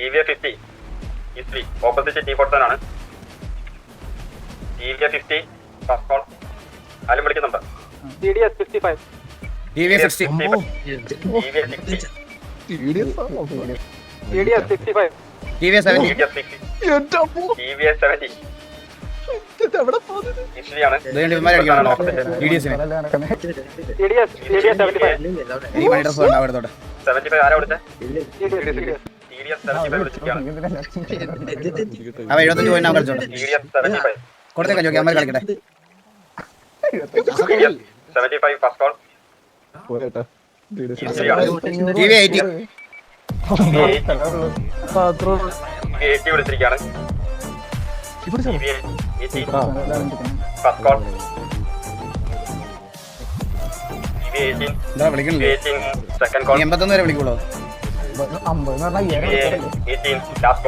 EVA 50 easily opposite T47 ആണ്. EVA 50 first call ആരും വിളിക്കുന്നുണ്ട്. TDS 55. EVA 60. EVA 60 TDS 65. EVA 70. EVA 70 easily ആണ്. ഇവന്മാരെ അടിക്കാനാണോ DDS-നെ? TDS 75. ഈ മണി ഡ്രസ് വേണ്ട അവിടെ തൊട്ട് 75 ആരാ വിളിച്ചേ? TDS. TDS 75 വിളിച്ചിരിക്കുകയാണ്. അവ 75 പോയിന്റ് അവൻ കളിച്ചോട്ടെ TDS 75 കൊടുത്തേക്കാം ജോക്കി അമ്മ കളിക്കട്ടെ TDS 75 ഫസ്റ്റ് കോൾ easily ആണ്. EVA 80. EVA 80 വിളിച്ചിരിക്കുകയാണ്. EVA 80 first call EVA 18 എന്താ വിളിക്കണില്ലേ? EVA 18 സെക്കൻഡ് കോൾ നീ 81 വരെ വിളിക്കുള്ളൂ. EVA 18 last call